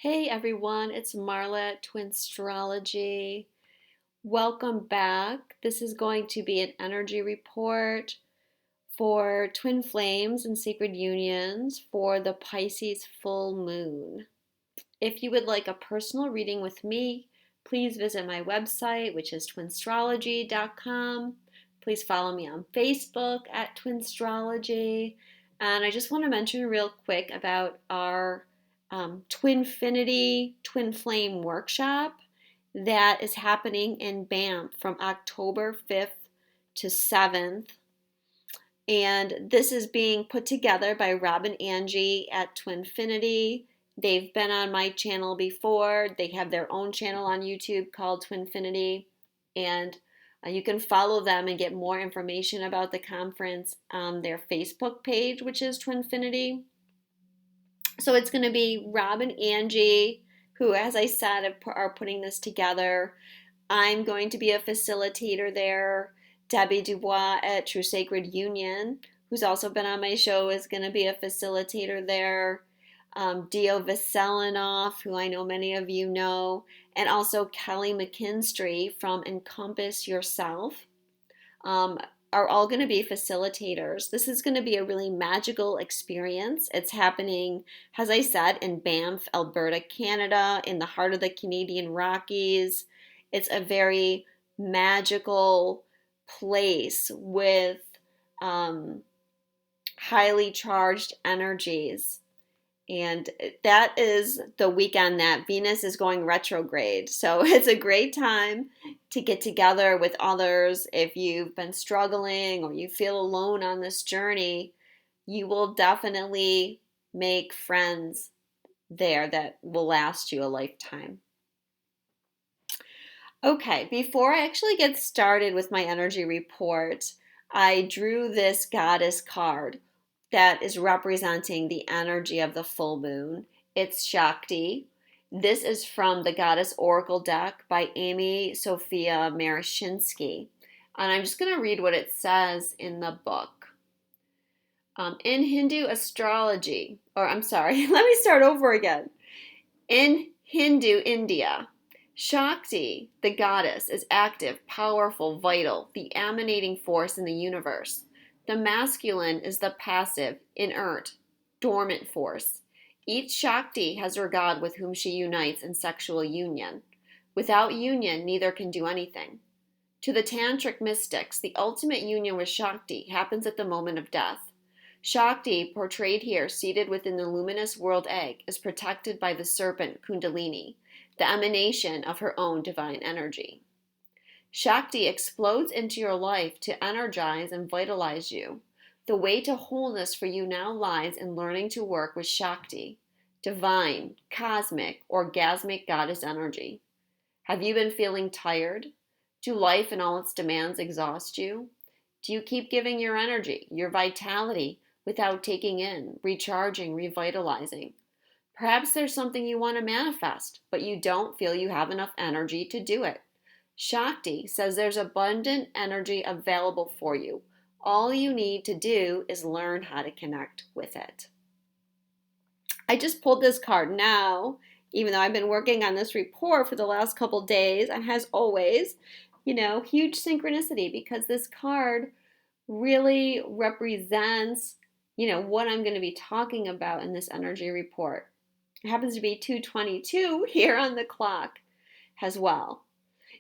Hey everyone, it's Marla at Twinstrology. Welcome back. This is going to be an energy report for twin flames and sacred unions for the Pisces full moon. If you would like a personal reading with me, please visit my website, which is twinstrology.com. Please follow me on Facebook at Twinstrology. And I just want to mention real quick about our Twinfinity Twin Flame workshop that is happening in Banff from October 5th to 7th. And this is being put together by Rob and Angie at Twinfinity. They've been on my channel before. They have their own channel on YouTube called Twinfinity. And you can follow them and get more information about the conference on their Facebook page, which is Twinfinity. So it's going to be Rob and Angie, who, as I said, are putting this together. I'm going to be a facilitator there. Debbie Dubois at True Sacred Union, who's also been on my show, is going to be a facilitator there. Dio Veselinoff, who I know many of you know, and also Kelly McKinstry from Encompass Yourself. Are all going to be facilitators. This is going to be a really magical experience. It's happening, as I said, in Banff, Alberta, Canada, in the heart of the Canadian Rockies. It's a very magical place with highly charged energies. And that is the weekend that Venus is going retrograde. So it's a great time to get together with others. If you've been struggling or you feel alone on this journey, you will definitely make friends there that will last you a lifetime. Okay, before I actually get started with my energy report, I drew this goddess card that is representing the energy of the full moon. It's Shakti. This is from the Goddess Oracle deck by Amy Sophia Marashinsky. And I'm just going to read what it says in the book. In Hindu astrology, let me start over again. In Hindu India, Shakti, the goddess, is active, powerful, vital, the emanating force in the universe. The masculine is the passive, inert, dormant force. Each Shakti has her god with whom she unites in sexual union. Without union, neither can do anything. To the Tantric mystics, the ultimate union with Shakti happens at the moment of death. Shakti, portrayed here seated within the luminous world egg, is protected by the serpent Kundalini, the emanation of her own divine energy. Shakti explodes into your life to energize and vitalize you. The way to wholeness for you now lies in learning to work with Shakti, divine, cosmic, orgasmic goddess energy. Have you been feeling tired? Do life and all its demands exhaust you? Do you keep giving your energy, your vitality, without taking in, recharging, revitalizing? Perhaps there's something you want to manifest, but you don't feel you have enough energy to do it. Shakti says there's abundant energy available for you. All you need to do is learn how to connect with it. I just pulled this card now, even though I've been working on this report for the last couple days, and as always, huge synchronicity, because this card really represents, what I'm going to be talking about in this energy report. It happens to be 2:22 here on the clock as well.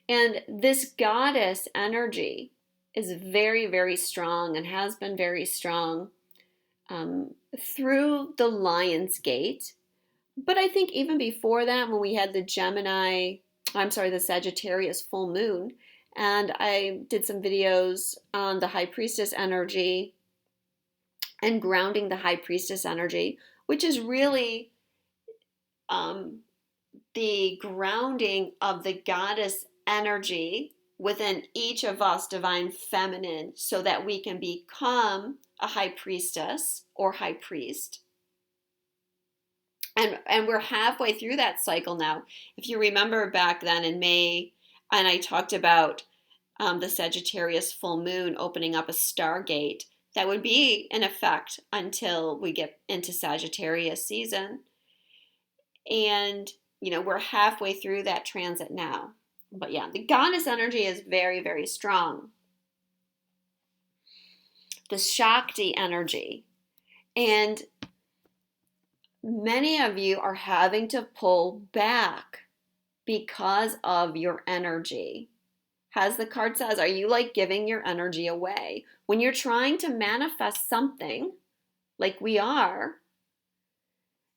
And this goddess energy is very, very strong and has been very strong through the Lion's Gate. But I think even before that, when we had the Sagittarius full moon, and I did some videos on the High Priestess energy and grounding the High Priestess energy, which is really the grounding of the goddess energy within each of us, divine feminine, so that we can become a high priestess or high priest. And we're halfway through that cycle now. If you remember back then in May, and I talked about the Sagittarius full moon opening up a stargate that would be in effect until we get into Sagittarius season. And, we're halfway through that transit now. But yeah, the goddess energy is very, very strong. The Shakti energy. And many of you are having to pull back because of your energy. As the card says, are you like giving your energy away? When you're trying to manifest something, like we are,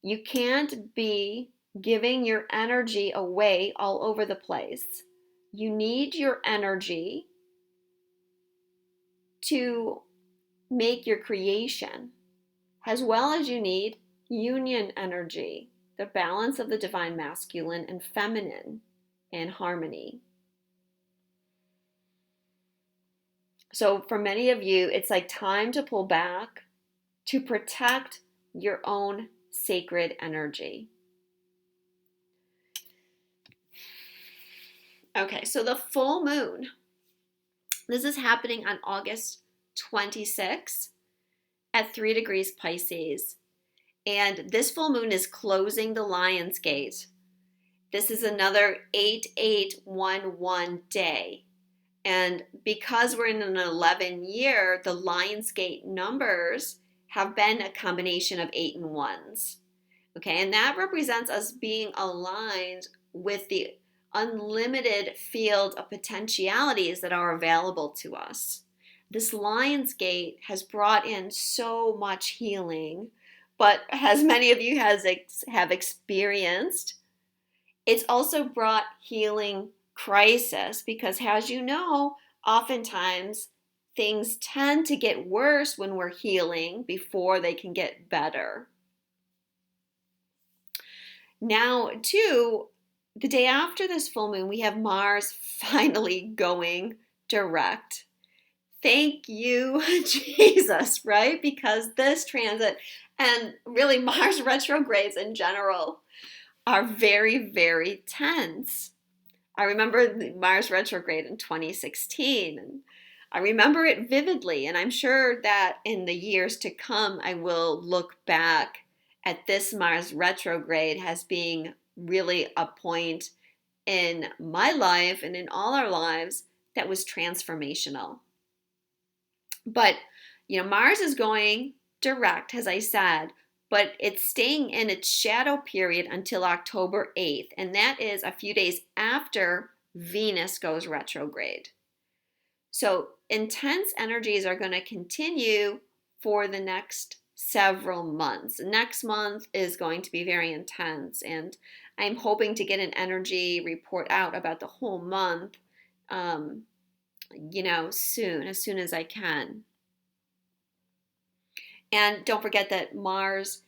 you can't be giving your energy away all over the place. You need your energy to make your creation, as well as you need union energy, the balance of the divine masculine and feminine in harmony. So for many of you, it's like time to pull back to protect your own sacred energy. Okay, so the full moon, this is happening on August 26th at 3 degrees Pisces. And this full moon is closing the Lion's Gate. This is another 8811 day. And because we're in an 11 year, the Lion's Gate numbers have been a combination of 8 and 1s. Okay, and that represents us being aligned with the unlimited field of potentialities that are available to us. This Lion's Gate has brought in so much healing, but as many of you have experienced, it's also brought healing crisis because, as you know, oftentimes things tend to get worse when we're healing before they can get better. Now, too, the day after this full moon, we have Mars finally going direct. Thank you, Jesus, right? Because this transit and really Mars retrogrades in general are very, very tense. I remember the Mars retrograde in 2016, and I remember it vividly, and I'm sure that in the years to come, I will look back at this Mars retrograde as being really a point in my life and in all our lives that was transformational. But, Mars is going direct, as I said, but it's staying in its shadow period until October 8th, and that is a few days after Venus goes retrograde. So intense energies are going to continue for the next several months. Next month is going to be very intense, and I'm hoping to get an energy report out about the whole month, as soon as I can. And don't forget that Mars,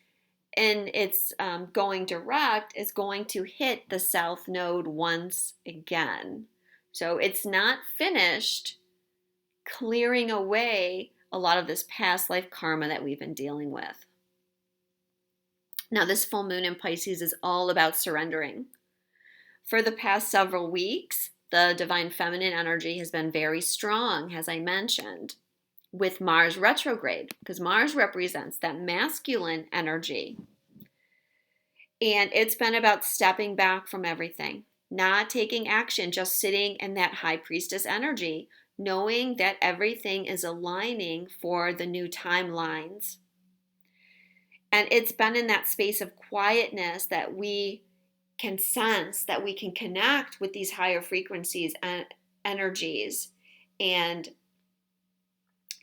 in its going direct, is going to hit the South Node once again. So it's not finished clearing away a lot of this past life karma that we've been dealing with. Now, this full moon in Pisces is all about surrendering. For the past several weeks, the divine feminine energy has been very strong, as I mentioned, with Mars retrograde, because Mars represents that masculine energy. And it's been about stepping back from everything, not taking action, just sitting in that high priestess energy, knowing that everything is aligning for the new timelines. And it's been in that space of quietness that we can sense, that we can connect with these higher frequencies and energies and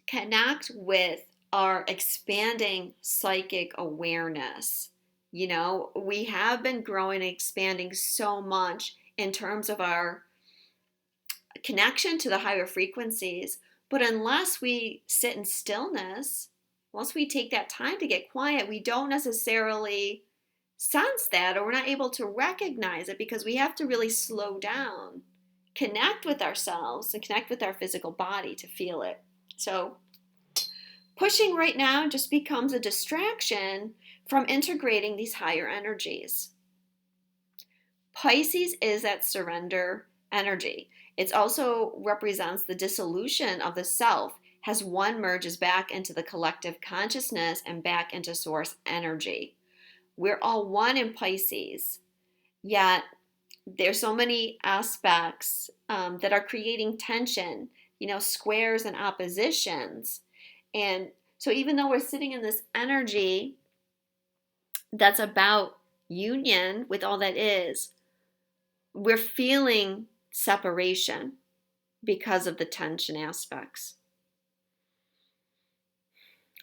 connect with our expanding psychic awareness. We have been growing and expanding so much in terms of our connection to the higher frequencies, but unless we sit in stillness, once we take that time to get quiet, we don't necessarily sense that, or we're not able to recognize it because we have to really slow down, connect with ourselves, and connect with our physical body to feel it. So pushing right now just becomes a distraction from integrating these higher energies. Pisces is that surrender energy. It also represents the dissolution of the self as one merges back into the collective consciousness and back into source energy. we're all one in Pisces, yet there's so many aspects that are creating tension, squares and oppositions. And so even though we're sitting in this energy that's about union with all that is, we're feeling separation because of the tension aspects.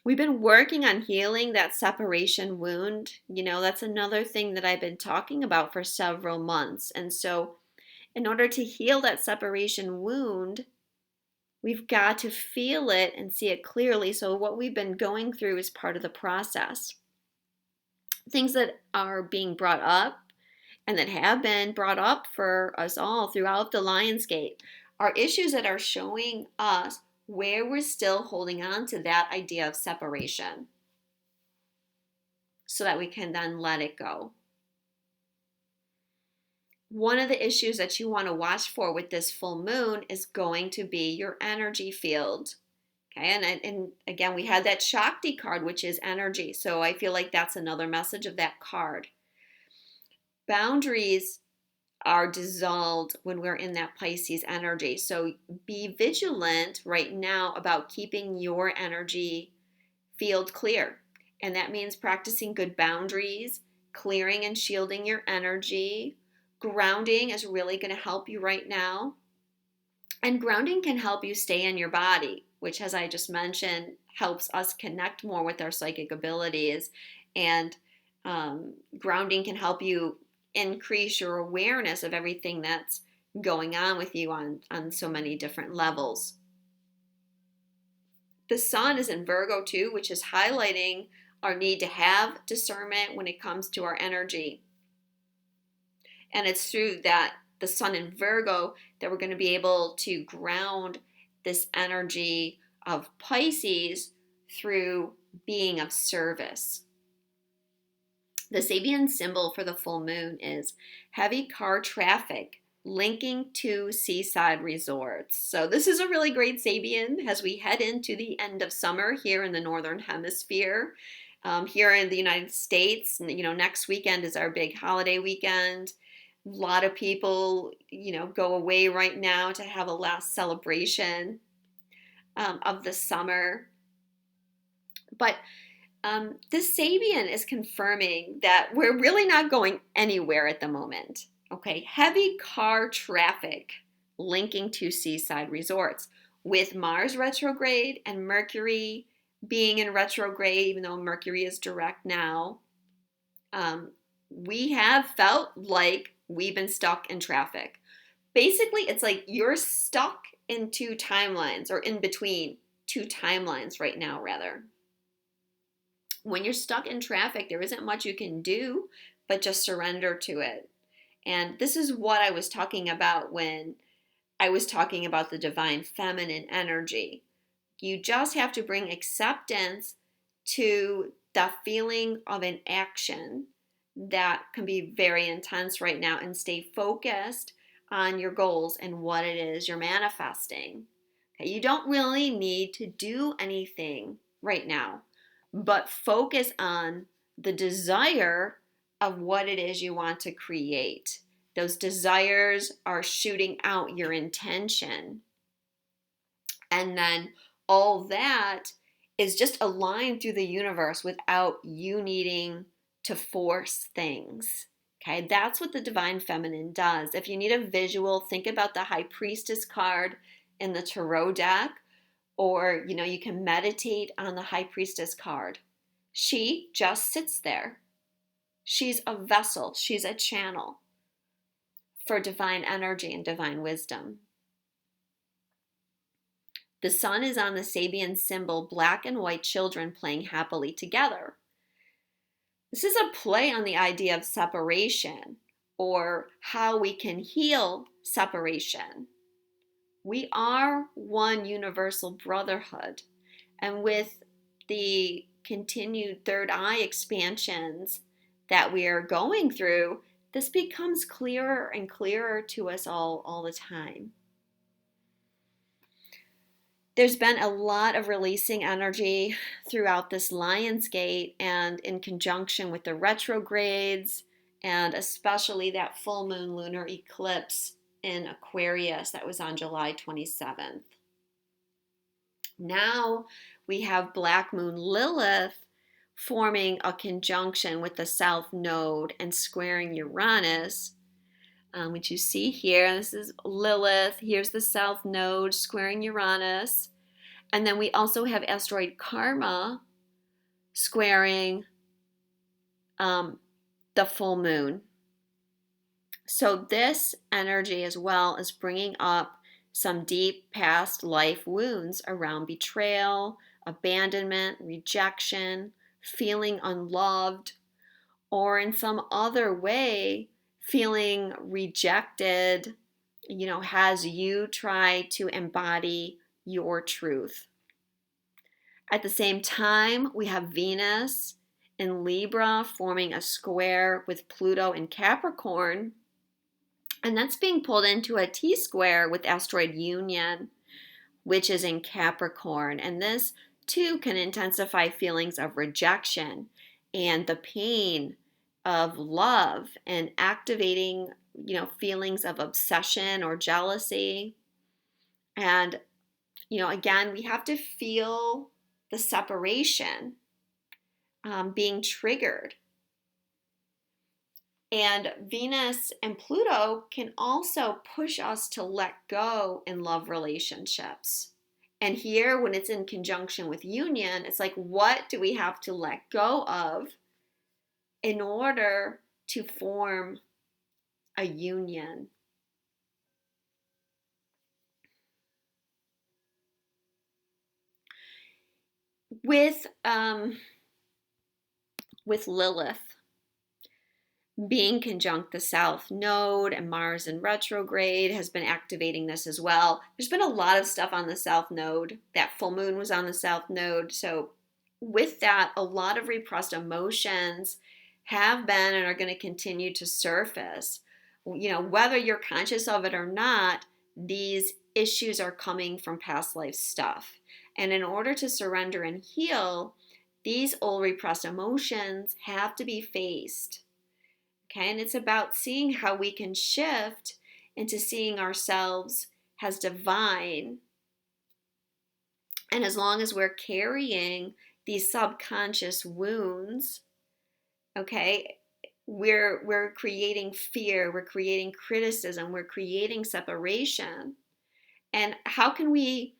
We've been working on healing that separation wound. That's another thing that I've been talking about for several months. And so, in order to heal that separation wound, we've got to feel it and see it clearly. So, what we've been going through is part of the process. Things that are being brought up and that have been brought up for us all throughout the Lionsgate are issues that are showing us where we're still holding on to that idea of separation so that we can then let it go. One of the issues that you want to watch for with this full moon is going to be your energy field. Okay, and again, we had that Shakti card, which is energy. So I feel like that's another message of that card. Boundaries are dissolved when we're in that Pisces energy. So be vigilant right now about keeping your energy field clear. And that means practicing good boundaries, clearing and shielding your energy. Grounding is really going to help you right now. And grounding can help you stay in your body, which, as I just mentioned, helps us connect more with our psychic abilities. And grounding can help you increase your awareness of everything that's going on with you on so many different levels. The sun is in Virgo too, which is highlighting our need to have discernment when it comes to our energy. And it's through that, the sun in Virgo, that we're going to be able to ground this energy of Pisces through being of service. The Sabian symbol for the full moon is heavy car traffic linking to seaside resorts. So this is a really great Sabian as we head into the end of summer here in the Northern Hemisphere. Here in the United States, next weekend is our big holiday weekend. A lot of people, go away right now to have a last celebration of the summer. But this Sabian is confirming that we're really not going anywhere at the moment. Okay, heavy car traffic linking to seaside resorts with Mars retrograde and Mercury being in retrograde, even though Mercury is direct now. We have felt like we've been stuck in traffic. Basically, it's like you're stuck in two timelines, or in between two timelines right now, rather. When you're stuck in traffic, there isn't much you can do but just surrender to it. And this is what I was talking about when I was talking about the divine feminine energy. You just have to bring acceptance to the feeling of an action that can be very intense right now, and stay focused on your goals and what it is you're manifesting. Okay, you don't really need to do anything right now, but focus on the desire of what it is you want to create. Those desires are shooting out your intention. And then all that is just aligned through the universe without you needing to force things. Okay, that's what the divine feminine does. If you need a visual, think about the High Priestess card in the tarot deck, or you can meditate on the High Priestess card. She just sits there. She's a vessel, she's a channel for divine energy and divine wisdom. The sun is on the Sabian symbol, black and white children playing happily together. This is a play on the idea of separation, or how we can heal separation. We are one universal brotherhood, and with the continued third eye expansions that we are going through, this becomes clearer and clearer to us all the time. There's been a lot of releasing energy throughout this Lionsgate and in conjunction with the retrogrades, and especially that full moon lunar eclipse in Aquarius that was on July 27th. Now we have Black Moon Lilith forming a conjunction with the South Node and squaring Uranus, which you see here. This is Lilith. Here's the South Node squaring Uranus. And then we also have asteroid Karma squaring the full moon. So this energy as well is bringing up some deep past life wounds around betrayal, abandonment, rejection, feeling unloved, or in some other way feeling rejected, as you try to embody your truth. At the same time, we have Venus in Libra forming a square with Pluto in Capricorn, and that's being pulled into a T-square with asteroid Union, which is in Capricorn. And this too can intensify feelings of rejection and the pain of love and activating, feelings of obsession or jealousy. And, again, we have to feel the separation being triggered. And Venus and Pluto can also push us to let go in love relationships. And here, when it's in conjunction with union, it's like, what do we have to let go of in order to form a union? With Lilith being conjunct the South Node, and Mars in retrograde has been activating this as well. There's been a lot of stuff on the South Node. That full moon was on the South Node. So with that, a lot of repressed emotions have been and are going to continue to surface. Whether you're conscious of it or not, these issues are coming from past life stuff. And in order to surrender and heal, these old repressed emotions have to be faced. Okay, and it's about seeing how we can shift into seeing ourselves as divine. And as long as we're carrying these subconscious wounds, okay, we're creating fear, we're creating criticism, we're creating separation. And how can we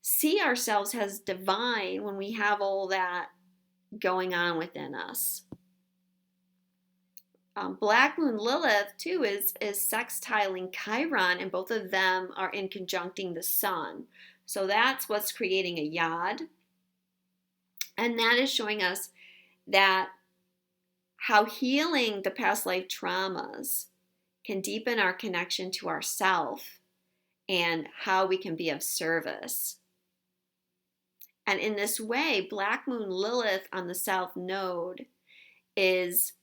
see ourselves as divine when we have all that going on within us? Black Moon Lilith, too, is sextiling Chiron, and both of them are in conjuncting the sun. So that's what's creating a yod. And that is showing us that how healing the past life traumas can deepen our connection to ourself and how we can be of service. And in this way, Black Moon Lilith on the South Node is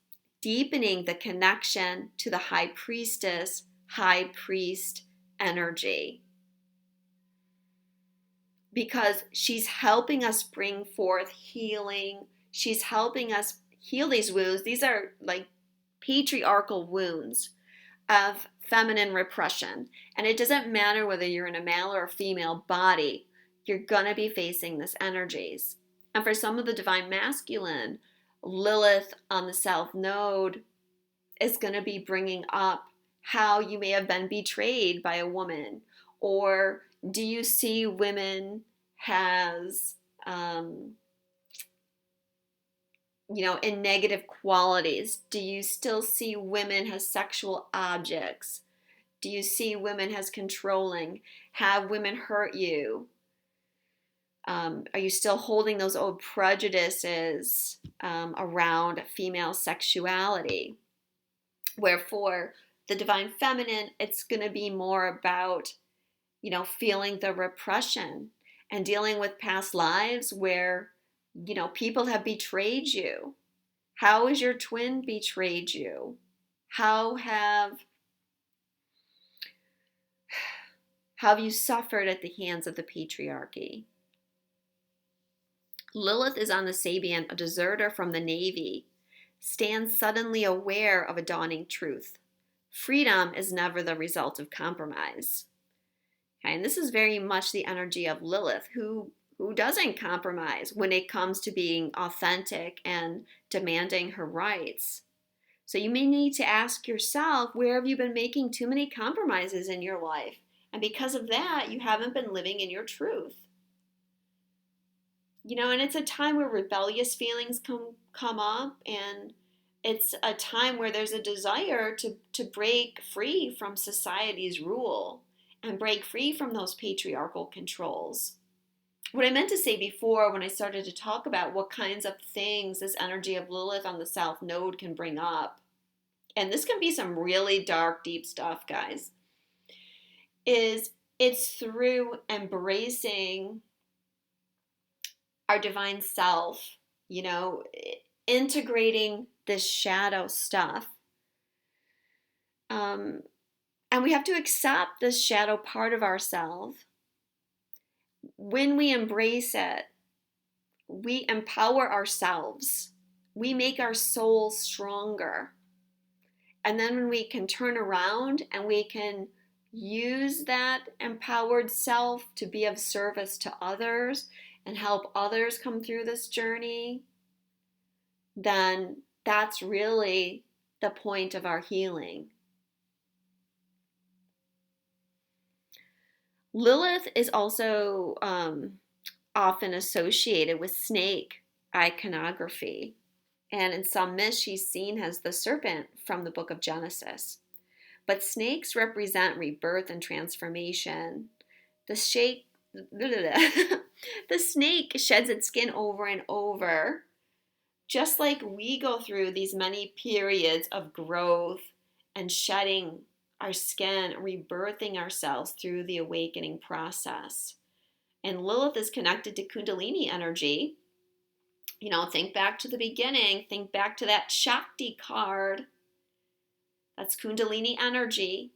deepening the connection to the high priestess, high priest energy. Because she's helping us bring forth healing. She's helping us heal these wounds. These are like patriarchal wounds of feminine repression. And it doesn't matter whether you're in a male or a female body, you're going to be facing these energies. And for some of the divine masculine, Lilith on the South Node is going to be bringing up how you may have been betrayed by a woman, or do you see women as, in negative qualities? Do you still see women as sexual objects? Do you see women as controlling? Have women hurt you? Are you still holding those old prejudices around female sexuality? Where for the divine feminine, it's going to be more about, feeling the repression and dealing with past lives where, people have betrayed you. How has your twin betrayed you? How How have you suffered at the hands of the patriarchy? Lilith is on the Sabian, a deserter from the Navy, stands suddenly aware of a dawning truth. Freedom is never the result of compromise. Okay, and this is very much the energy of Lilith, who doesn't compromise when it comes to being authentic and demanding her rights. So you may need to ask yourself, where have you been making too many compromises in your life? And because of that, you haven't been living in your truth. And it's a time where rebellious feelings come up, and it's a time where there's a desire to break free from society's rule and break free from those patriarchal controls. What I meant to say before when I started to talk about what kinds of things this energy of Lilith on the South Node can bring up, and this can be some really dark, deep stuff, guys, is it's through embracing our divine self, integrating this shadow stuff. And we have to accept this shadow part of ourselves. When we embrace it, we empower ourselves. We make our soul stronger. And then when we can turn around and we can use that empowered self to be of service to others and help others come through this journey, then that's really the point of our healing. Lilith is also often associated with snake iconography. And in some myths, she's seen as the serpent from the book of Genesis. But snakes represent rebirth and transformation. The snake sheds its skin over and over, just like we go through these many periods of growth and shedding our skin, rebirthing ourselves through the awakening process. And Lilith is connected to Kundalini energy. Think back to the beginning. Think back to that Shakti card. That's Kundalini energy.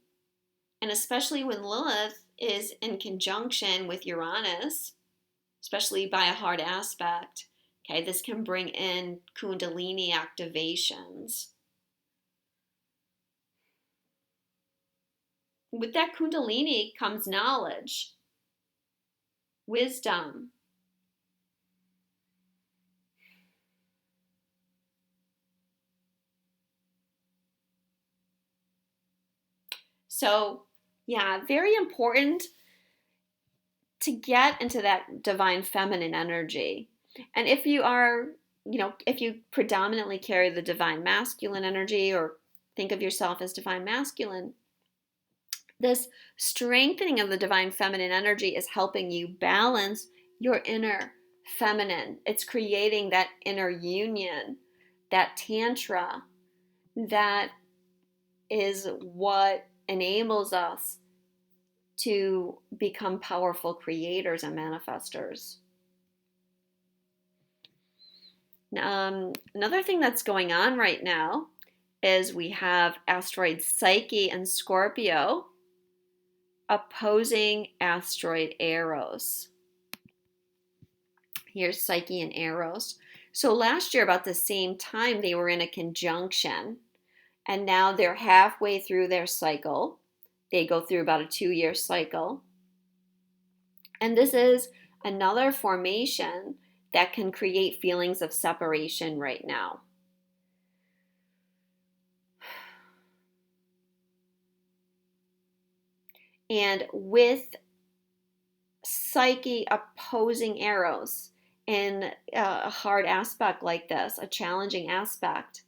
And especially when Lilith is in conjunction with Uranus, especially by a hard aspect, okay, this can bring in Kundalini activations. With that Kundalini comes knowledge, wisdom. So, yeah, very important to get into that divine feminine energy. And if you are, if you predominantly carry the divine masculine energy or think of yourself as divine masculine, this strengthening of the divine feminine energy is helping you balance your inner feminine. It's creating that inner union, that tantra, that is what enables us to become powerful creators and manifestors. Another thing that's going on right now is we have asteroid Psyche and Scorpio opposing asteroid Eros. Here's Psyche and Eros. So last year, about the same time, they were in a conjunction, and now they're halfway through their cycle. They go through about a 2-year cycle. And this is another formation that can create feelings of separation right now. And with Psyche opposing Eros in a hard aspect like this, a challenging aspect,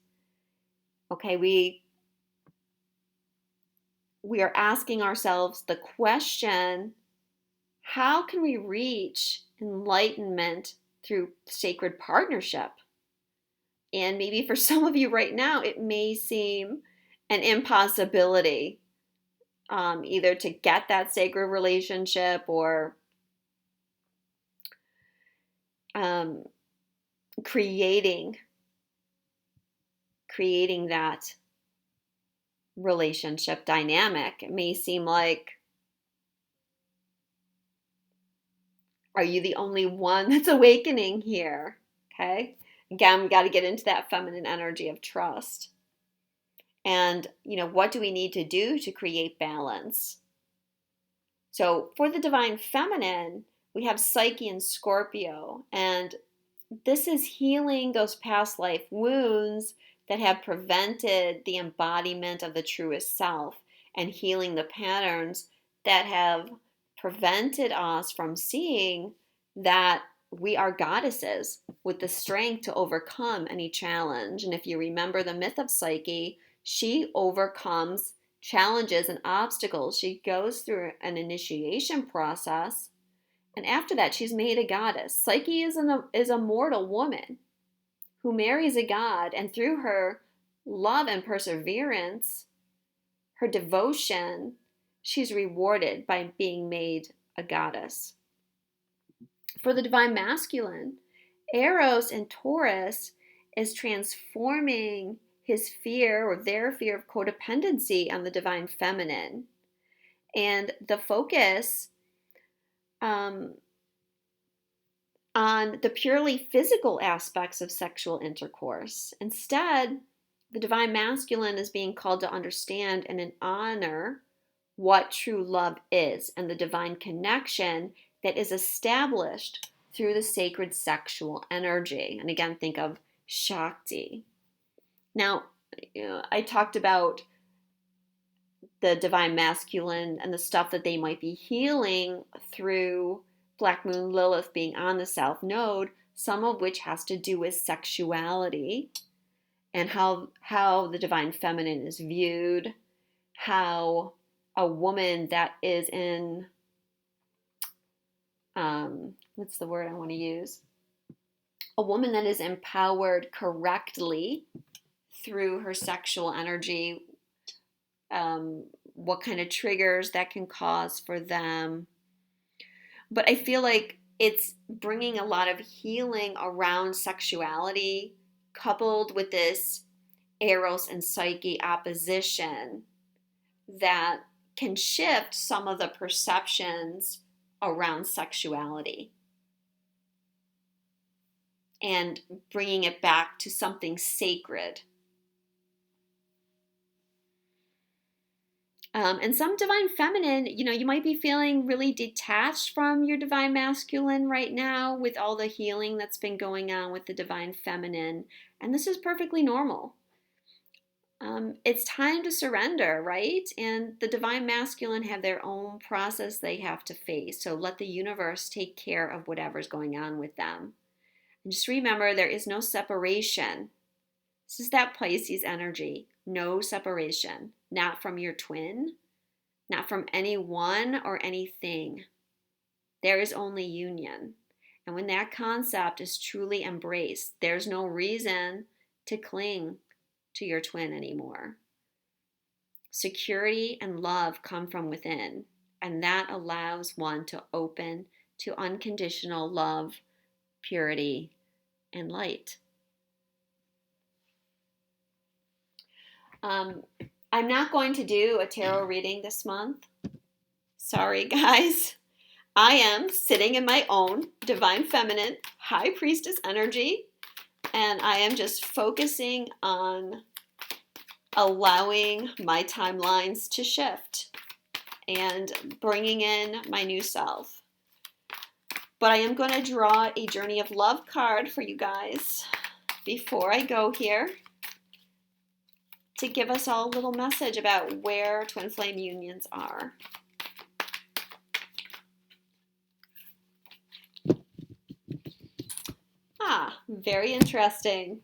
okay, we are asking ourselves the question, how can we reach enlightenment through sacred partnership? And maybe for some of you right now, it may seem an impossibility, either to get that sacred relationship or creating that relationship dynamic. It may seem like Are you the only one that's awakening here? Okay. Again, we got to get into that feminine energy of trust. And, what do we need to do to create balance? So for the divine feminine, we have Psyche and Scorpio. And this is healing those past life wounds that have prevented the embodiment of the truest self and healing the patterns that have prevented us from seeing that we are goddesses with the strength to overcome any challenge. And if you remember the myth of Psyche, she overcomes challenges and obstacles. She goes through an initiation process, and after that, she's made a goddess. Psyche is a mortal woman who marries a god, and through her love and perseverance, her devotion, she's rewarded by being made a goddess. For the divine masculine, Eros in Taurus is transforming his fear or their fear of codependency on the divine feminine. And the focus on the purely physical aspects of sexual intercourse. Instead, the divine masculine is being called to understand and honor what true love is and the divine connection that is established through the sacred sexual energy. And again, think of Shakti. Now, I talked about the divine masculine and the stuff that they might be healing through Black Moon Lilith being on the South Node, some of which has to do with sexuality and how the divine feminine is viewed, how a woman that is in, what's the word I want to use? A woman that is empowered correctly through her sexual energy, what kind of triggers that can cause for them. But I feel like it's bringing a lot of healing around sexuality coupled with this Eros and Psyche opposition that can shift some of the perceptions around sexuality and bringing it back to something sacred. And some divine feminine, you might be feeling really detached from your divine masculine right now with all the healing that's been going on with the divine feminine. And this is perfectly normal. It's time to surrender, right? And the divine masculine have their own process they have to face. So let the universe take care of whatever's going on with them. And just remember, there is no separation. This is that Pisces energy. No separation. Not from your twin, not from anyone or anything. There is only union. And when that concept is truly embraced, there's no reason to cling to your twin anymore. Security and love come from within, and that allows one to open to unconditional love, purity, and light. I'm not going to do a tarot reading this month. Sorry, guys. I am sitting in my own divine feminine high priestess energy, and I am just focusing on allowing my timelines to shift and bringing in my new self. But I am going to draw a Journey of Love card for you guys before I go here to give us all a little message about where twin flame unions are. Very interesting.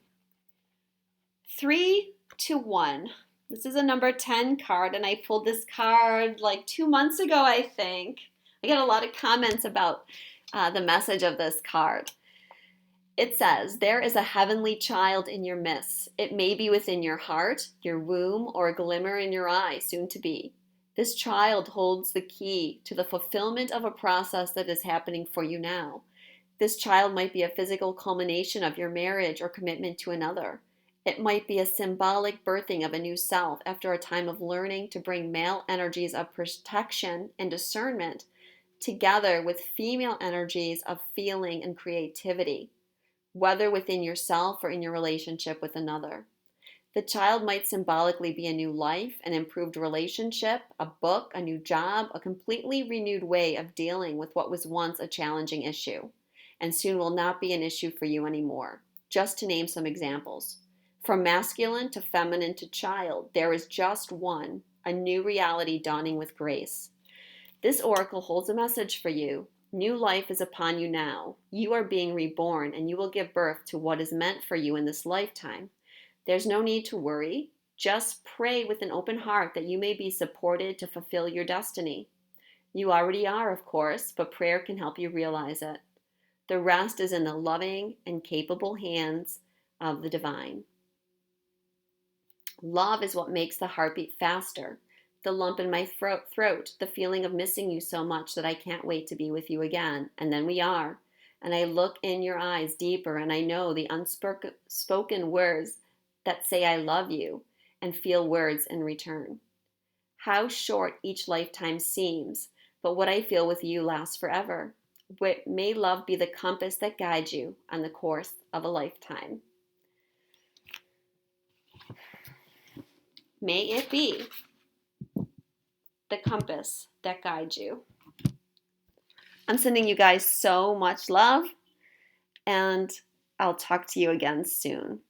3 to 1. This is a number 10 card, and I pulled this card like 2 months ago, I think. I got a lot of comments about the message of this card. It says, there is a heavenly child in your midst. It may be within your heart, your womb, or a glimmer in your eye, soon to be. This child holds the key to the fulfillment of a process that is happening for you now. This child might be a physical culmination of your marriage or commitment to another. It might be a symbolic birthing of a new self after a time of learning to bring male energies of protection and discernment together with female energies of feeling and creativity, whether within yourself or in your relationship with another. The child might symbolically be a new life, an improved relationship, a book, a new job, a completely renewed way of dealing with what was once a challenging issue, and soon will not be an issue for you anymore. Just to name some examples. From masculine to feminine to child, there is just one, a new reality dawning with grace. This oracle holds a message for you. New life is upon you now. You are being reborn, and you will give birth to what is meant for you in this lifetime. There's no need to worry. Just pray with an open heart that you may be supported to fulfill your destiny. You already are, of course, but prayer can help you realize it. The rest is in the loving and capable hands of the divine. Love is what makes the heartbeat faster. The lump in my throat, the feeling of missing you so much that I can't wait to be with you again. And then we are. And I look in your eyes deeper, and I know the unspoken words that say I love you, and feel words in return. How short each lifetime seems, but what I feel with you lasts forever. May love be the compass that guides you on the course of a lifetime. May it be the compass that guides you. I'm sending you guys so much love, and I'll talk to you again soon.